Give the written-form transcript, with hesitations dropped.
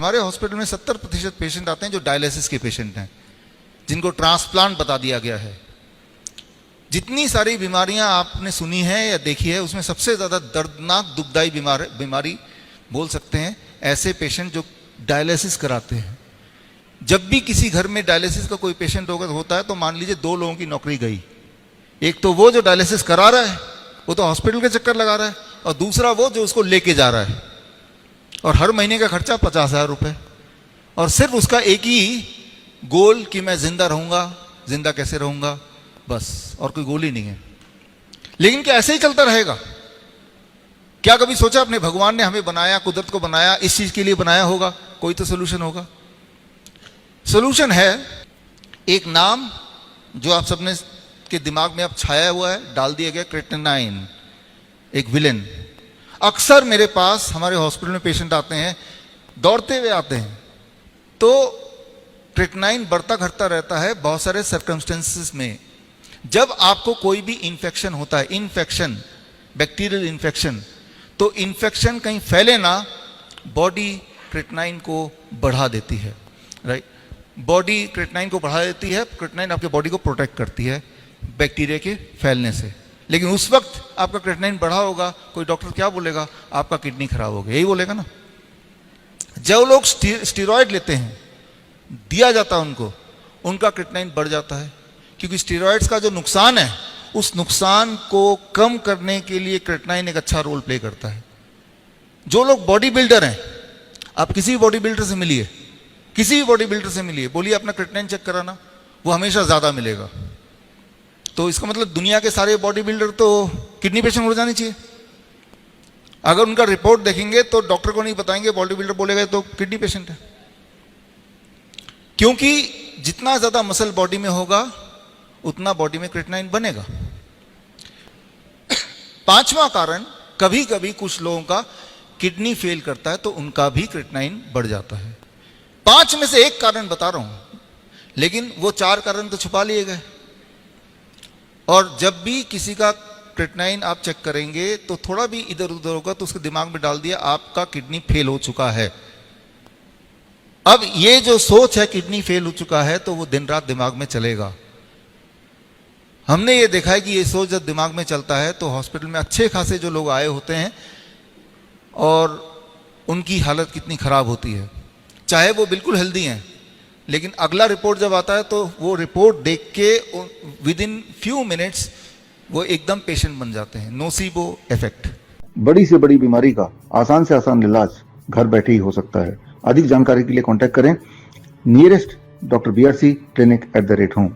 हमारे हॉस्पिटल में 70% पेशेंट आते हैं जो डायलिसिस के पेशेंट हैं, जिनको ट्रांसप्लांट बता दिया गया है। जितनी सारी बीमारियां आपने सुनी है या देखी है, उसमें सबसे ज़्यादा दर्दनाक दुखदाई बीमारी बोल सकते हैं ऐसे पेशेंट जो डायलिसिस कराते हैं। जब भी किसी घर में डायलिसिस का कोई पेशेंट होता है तो मान लीजिए 2 लोगों की नौकरी गई। एक तो वो जो डायलिसिस करा रहा है, वो तो हॉस्पिटल के चक्कर लगा रहा है, और दूसरा वो जो उसको लेके जा रहा है, और हर महीने का खर्चा 50,000 रुपये, और सिर्फ उसका एक ही गोल कि मैं जिंदा रहूंगा। जिंदा कैसे रहूंगा, बस, और कोई गोल ही नहीं है। लेकिन क्या ऐसे ही चलता रहेगा? क्या कभी सोचा अपने भगवान ने हमें बनाया, कुदरत को बनाया, इस चीज के लिए बनाया होगा? कोई तो सोल्यूशन होगा। सोल्यूशन है एक नाम जो आप सबने के दिमाग में अब छाया हुआ है, डाल दिया गया, क्रेटिनाइन, एक विलेन। अक्सर मेरे पास हमारे हॉस्पिटल में पेशेंट आते हैं, दौड़ते हुए आते हैं, तो क्रेटिनाइन बढ़ता घटता रहता है बहुत सारे सर्कमस्टेंसेस में। जब आपको कोई भी इन्फेक्शन होता है, इन्फेक्शन, बैक्टीरियल इन्फेक्शन, तो इन्फेक्शन कहीं फैले ना, बॉडी क्रेटिनाइन को बढ़ा देती है, राइट? बॉडी क्रेटिनाइन को बढ़ा देती है। क्रेटिनाइन आपके बॉडी को प्रोटेक्ट करती है बैक्टीरिया के फैलने से। लेकिन उस वक्त आपका क्रेटिनाइन बढ़ा होगा, कोई डॉक्टर क्या बोलेगा? आपका किडनी खराब हो गया, यही बोलेगा ना। जो लोग स्टेरॉयड लेते हैं, दिया जाता है उनको, उनका क्रेटिनाइन बढ़ जाता है, क्योंकि स्टेरॉयड्स का जो नुकसान है, उस नुकसान को कम करने के लिए क्रेटिनाइन एक अच्छा रोल प्ले करता है। जो लोग बॉडी बिल्डर हैं, आप किसी भी बॉडी बिल्डर से मिलिए, किसी भी बॉडी बिल्डर से मिलिए, बोलिए अपना क्रेटिनाइन चेक कराना, वो हमेशा ज्यादा मिलेगा। तो इसका मतलब दुनिया के सारे बॉडी बिल्डर तो किडनी पेशेंट हो जाने चाहिए। अगर उनका रिपोर्ट देखेंगे तो डॉक्टर को नहीं बताएंगे, बॉडी बिल्डर बोलेगा तो किडनी पेशेंट है। क्योंकि जितना ज्यादा मसल बॉडी में होगा, उतना बॉडी में क्रेटिनाइन बनेगा। 5वां कारण, कभी कभी कुछ लोगों का किडनी फेल करता है तो उनका भी क्रेटिनाइन बढ़ जाता है। 5 में से एक कारण बता रहा हूं, लेकिन वो 4 कारण तो छुपा लिए गए। और जब भी किसी का क्रेटिनाइन आप चेक करेंगे तो थोड़ा भी इधर उधर होगा तो उसके दिमाग में डाल दिया आपका किडनी फेल हो चुका है। अब ये जो सोच है किडनी फेल हो चुका है, तो वो दिन रात दिमाग में चलेगा। हमने ये देखा है कि ये सोच जब दिमाग में चलता है तो हॉस्पिटल में अच्छे खासे जो लोग आए होते हैं और उनकी हालत कितनी खराब होती है, चाहे वो बिल्कुल हेल्दी हैं, लेकिन अगला रिपोर्ट जब आता है तो वो रिपोर्ट देख के विद इन फ्यू मिनट्स वो एकदम पेशेंट बन जाते हैं। Nocebo effect. बड़ी से बड़ी बीमारी का आसान से आसान इलाज घर बैठे ही हो सकता है। अधिक जानकारी के लिए कांटेक्ट करें nearest doctor BRC clinic @ home.